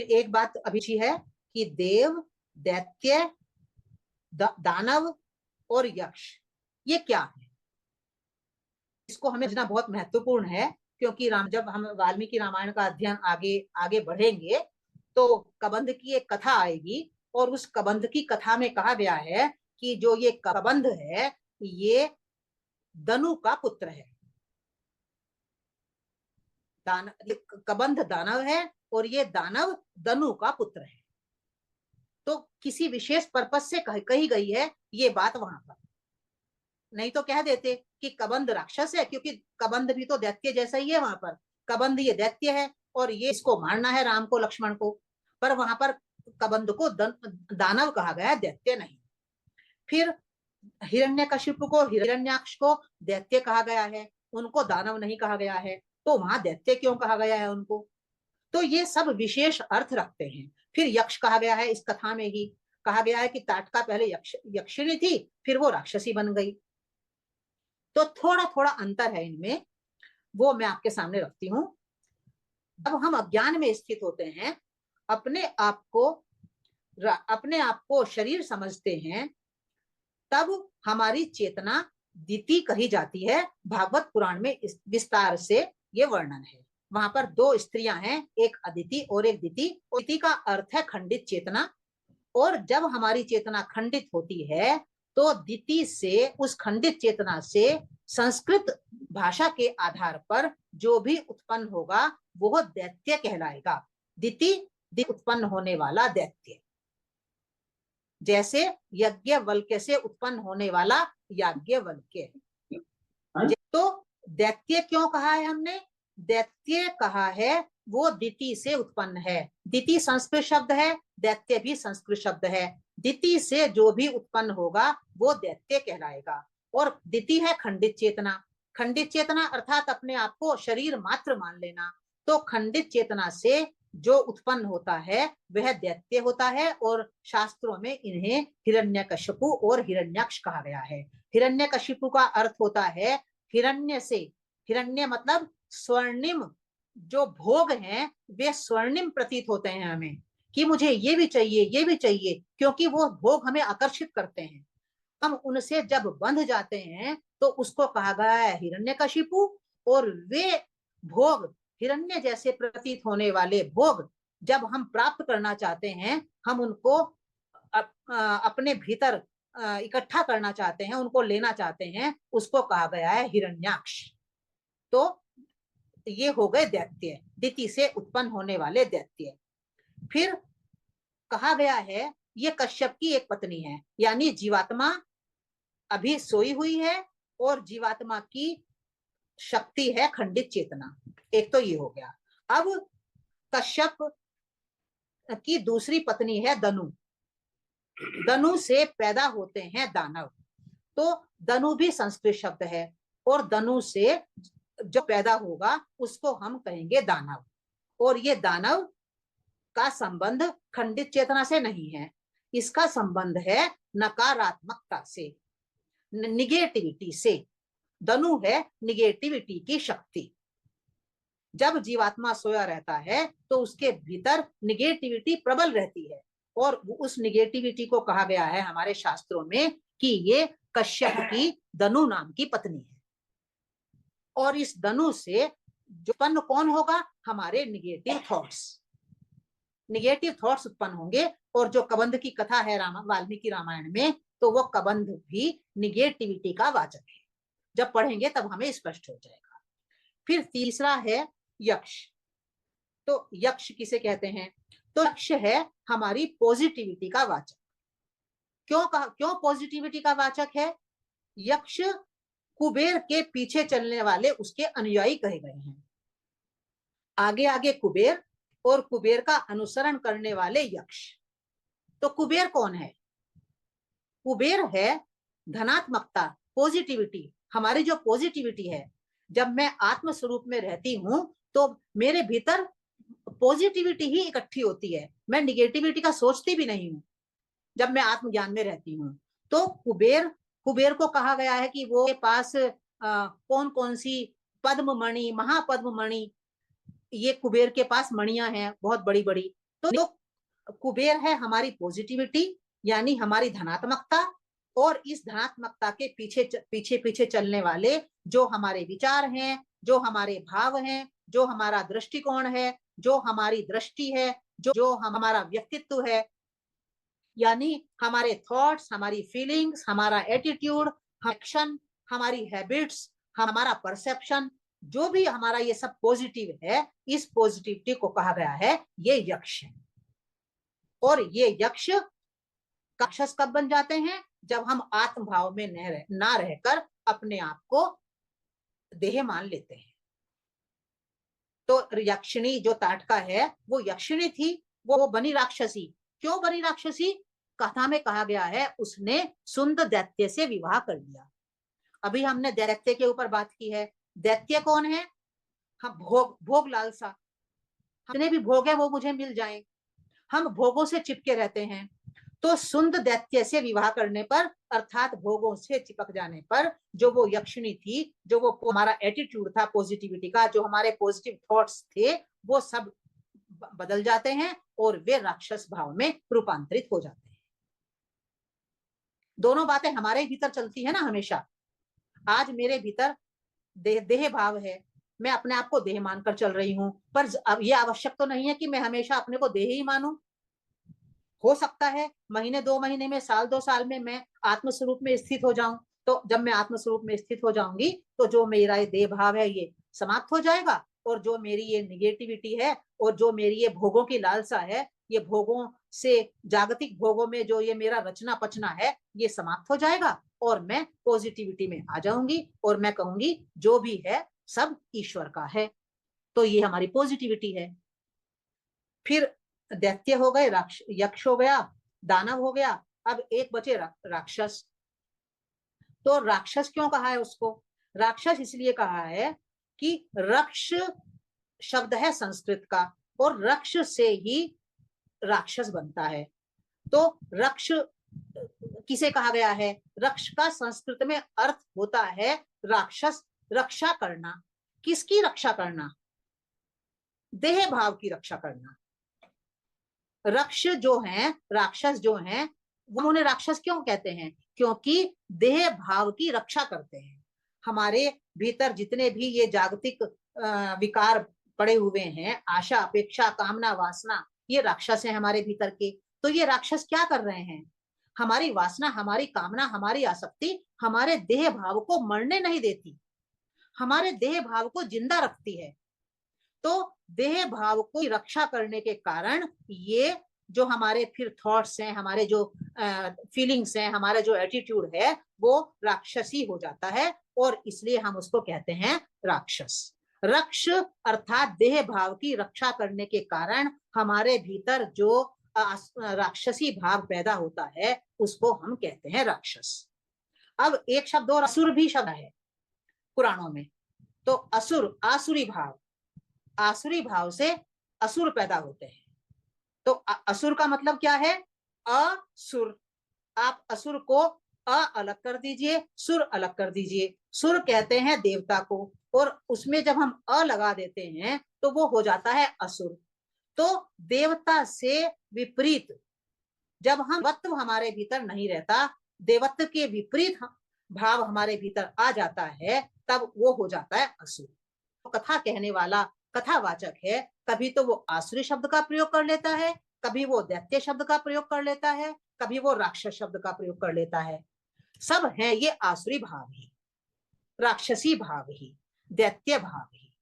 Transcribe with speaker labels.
Speaker 1: एक बात अभी है कि देव, दैत्य, दानव और यक्ष ये क्या है, इसको हमें समझना बहुत महत्वपूर्ण है, क्योंकि जब हम वाल्मीकि रामायण का अध्ययन आगे आगे बढ़ेंगे तो कबंध की एक कथा आएगी, और उस कबंध की कथा में कहा गया है कि जो ये कबंध है ये दनु का पुत्र है। कबंध दानव है और ये दानव दनु का पुत्र है। तो किसी विशेष पर्पज से कही गई है ये बात वहां पर, नहीं तो कह देते कि कबंध राक्षस है, क्योंकि कबंध भी तो दैत्य जैसा ही है। वहां पर कबंध ये दैत्य है और ये इसको मारना है राम को, लक्ष्मण को, पर वहां पर कबंध को दानव कहा गया है, दैत्य नहीं। फिर हिरण्यकशिपु को, हिरण्याक्ष को दैत्य कहा गया है, उनको दानव नहीं कहा गया है, तो वहां दैत्य क्यों कहा गया है उनको? तो ये सब विशेष अर्थ रखते हैं। फिर यक्ष कहा गया है, इस कथा में ही कहा गया है कि ताटका पहले यक्षिणी थी, फिर वो राक्षसी बन गई। तो थोड़ा थोड़ा अंतर है इनमें, वो मैं आपके सामने रखती हूं। अब हम अज्ञान में स्थित होते हैं, अपने आप को शरीर समझते हैं, तब हमारी चेतना दिति कही जाती है। भागवत पुराण में विस्तार से ये वर्णन है। वहां पर दो स्त्रियां हैं, एक अदिति और एक दिति। दिति का अर्थ है खंडित चेतना, और जब हमारी चेतना खंडित होती है तो दिति से, उस खंडित चेतना से संस्कृत भाषा के आधार पर जो भी उत्पन्न होगा वो दैत्य कहलाएगा। दिति उत्पन्न होने वाला दैत्य, जैसे यज्ञवल्क्य से उत्पन्न होने वाला याज्ञवल्क्य। तो दैत्य क्यों कहा है हमने? दैत्य कहा है वो दिति से उत्पन्न है। दिति संस्कृत शब्द है, दैत्य भी संस्कृत शब्द है। दिति से जो भी उत्पन्न होगा वो दैत्य कहलाएगा। और दिति है खंडित चेतना। खंडित चेतना अर्थात अपने आप को शरीर मात्र मान लेना। तो खंडित चेतना से जो उत्पन्न होता है वह दैत्य होता है, और शास्त्रों में इन्हें हिरण्यकशिपु और हिरण्याक्ष कहा गया है। हिरण्यकशिपु का अर्थ होता है हिरण्य से, हिरण्य मतलब स्वर्णिम, जो भोग हैं वे स्वर्णिम प्रतीत होते हैं हमें, कि मुझे ये भी चाहिए, ये भी चाहिए, क्योंकि वो भोग हमें आकर्षित करते हैं। हम उनसे जब बंध जाते हैं तो उसको कहा गया है हिरण्यकशिपु। और वे भोग, हिरण्य जैसे प्रतीत होने वाले भोग जब हम प्राप्त करना चाहते हैं, हम उनको अपने भीतर इकट्ठा करना चाहते हैं, उनको लेना चाहते हैं, उसको कहा गया है हिरण्याक्ष। तो ये हो गए दैत्य, दिति से उत्पन्न होने वाले दैत्य। फिर कहा गया है ये कश्यप की एक पत्नी है, यानी जीवात्मा अभी सोई हुई है और जीवात्मा की शक्ति है खंडित चेतना। एक तो ये हो गया। अब कश्यप की दूसरी पत्नी है दनु। दनु से पैदा होते हैं दानव। तो दनु भी संस्कृत शब्द है, और दनु से जो पैदा होगा उसको हम कहेंगे दानव। और ये दानव का संबंध खंडित चेतना से नहीं है, इसका संबंध है नकारात्मकता से, निगेटिविटी से। दनु है निगेटिविटी की शक्ति। जब जीवात्मा सोया रहता है तो उसके भीतर निगेटिविटी प्रबल रहती है, और उस निगेटिविटी को कहा गया है हमारे शास्त्रों में कि ये कश्यप की दनु नाम की पत्नी है। और इस दनु से जो उत्पन्न कौन होगा? हमारे निगेटिव थॉट्स। निगेटिव थॉट्स उत्पन्न होंगे। और जो कबंध की कथा है वाल्मीकि रामायण में, तो वो कबंध भी निगेटिविटी का वाचक है। जब पढ़ेंगे तब हमें स्पष्ट हो जाएगा। फिर तीसरा है यक्ष। तो यक्ष किसे कहते हैं? तो यक्ष है हमारी पॉजिटिविटी का वाचक। क्यों पॉजिटिविटी का वाचक है? यक्ष कुबेर के पीछे चलने वाले उसके अनुयायी कहे गए हैं। आगे आगे कुबेर और कुबेर का अनुसरण करने वाले यक्ष। तो कुबेर कौन है? कुबेर है धनात्मकता, पॉजिटिविटी। हमारी जो पॉजिटिविटी है, जब मैं आत्म स्वरूप में रहती हूं तो मेरे भीतर पॉजिटिविटी ही इकट्ठी होती है, मैं निगेटिविटी का सोचती भी नहीं हूं जब मैं आत्मज्ञान में रहती हूं। तो कुबेर को कहा गया है कि वो के पास कौन कौन सी पद्म मणि, महापद्म मणि, ये कुबेर के पास मणियां हैं बहुत बड़ी बड़ी। तो कुबेर है हमारी पॉजिटिविटी, यानी हमारी धनात्मकता, और इस धनात्मकता के पीछे पीछे चलने वाले जो हमारे विचार हैं, जो हमारे भाव हैं, जो हमारा दृष्टिकोण है, जो हमारी दृष्टि है, जो हमारा व्यक्तित्व है, यानी हमारे थॉट्स, हमारी फीलिंग्स, हमारा एटीट्यूड, एक्शन, हमारी हैबिट्स, हमारा परसेप्शन, जो भी हमारा ये सब पॉजिटिव है, इस पॉजिटिविटी को कहा गया है ये यक्ष है। और ये यक्ष राक्षस कब बन जाते हैं? जब हम आत्म भाव में ना रहकर अपने आप को देह मान लेते हैं। तो यक्षिणी जो ताटका है वो यक्षिणी थी, वो बनी राक्षसी। क्यों बनी राक्षसी? कथा में कहा गया है उसने सुंद दैत्य से विवाह कर लिया। अभी हमने दैत्य के ऊपर बात की है। दैत्य कौन है? हम भोग लालसा, जितने भी भोग है वो मुझे मिल जाए, हम भोगों से चिपके रहते हैं। तो सुंद दैत्य से विवाह करने पर, अर्थात भोगों से चिपक जाने पर, जो वो यक्षिणी थी, जो वो हमारा एटीट्यूड था पॉजिटिविटी का, जो हमारे पॉजिटिव थॉट्स थे, वो सब बदल जाते हैं और वे राक्षस भाव में रूपांतरित हो जाते हैं। दोनों बातें हमारे भीतर चलती है ना हमेशा। आज मेरे भीतर देह भाव है, मैं अपने आप को देह मानकर चल रही हूं, पर अब यह आवश्यक तो नहीं है कि मैं हमेशा अपने को देह ही मानूं। हो सकता है महीने 2 महीने में, साल 2 साल में मैं आत्मस्वरूप में स्थित हो जाऊं। तो जब मैं आत्मस्वरूप में स्थित हो जाऊंगी तो जो मेरा ये देह भाव है ये समाप्त हो जाएगा, और जो मेरी ये निगेटिविटी है और जो मेरी ये भोगों की लालसा है, ये भोगों से, जागतिक भोगों में जो ये मेरा रचना पचना है, ये समाप्त हो जाएगा और मैं पॉजिटिविटी में आ जाऊंगी और मैं कहूंगी जो भी है सब ईश्वर का है। तो ये हमारी पॉजिटिविटी है। फिर दैत्य हो गए, यक्ष हो गया, दानव हो गया, अब एक बचे राक्षस। तो राक्षस क्यों कहा है उसको? राक्षस इसलिए कहा है कि रक्ष शब्द है संस्कृत का, और रक्ष से ही राक्षस बनता है। तो रक्ष किसे कहा गया है? रक्ष का संस्कृत में अर्थ होता है राक्षस, रक्षा करना। किसकी रक्षा करना? देह भाव की रक्षा करना। रक्ष जो हैं, राक्षस जो हैं, वो उन्हें राक्षस क्यों कहते हैं? क्योंकि देह भाव की रक्षा करते हैं। हमारे भीतर जितने भी ये जागतिक विकार पड़े हुए हैं, आशा, अपेक्षा, कामना, वासना, ये राक्षस हैं हमारे भीतर के। तो ये राक्षस क्या कर रहे हैं? हमारी वासना, हमारी कामना, हमारी आसक्ति हमारे देह भाव को मरने नहीं देती, हमारे देह भाव को जिंदा रखती है। तो देह भाव को रक्षा करने के कारण ये जो हमारे फिर थॉट्स हैं, हमारे जो फीलिंग्स हैं, हमारा जो एटीट्यूड है, वो राक्षसी हो जाता है, और इसलिए हम उसको कहते हैं राक्षस। रक्ष अर्थात देह भाव की रक्षा करने के कारण हमारे भीतर जो राक्षसी भाव पैदा होता है, उसको हम कहते हैं राक्षस। अब एक शब्द और असुर भी शब्द है पुराणों में। तो असुर, आसुरी भाव, आसुरी भाव से असुर पैदा होते हैं। तो असुर का मतलब क्या है? असुर। आप असुर को अलग कर दीजिए, सुर अलग कर दीजिए। सुर कहते हैं देवता को, और उसमें जब हम लगा देते हैं तो वो हो जाता है असुर। तो देवता से विपरीत, जब हम देवत्व हमारे भीतर नहीं रहता, देवत्व के विपरीत भाव हमारे भीतर आ जाता है, तब वो हो जाता है असुर। तो कथा कहने वाला कथावाचक है, कभी तो वो आसुरी शब्द का प्रयोग कर लेता है, कभी वो दैत्य शब्द का प्रयोग कर लेता है, कभी वो राक्षस शब्द का प्रयोग कर लेता है। सब है ये आसुरी भाव ही, राक्षसी भाव ही, दैत्य भाव ही,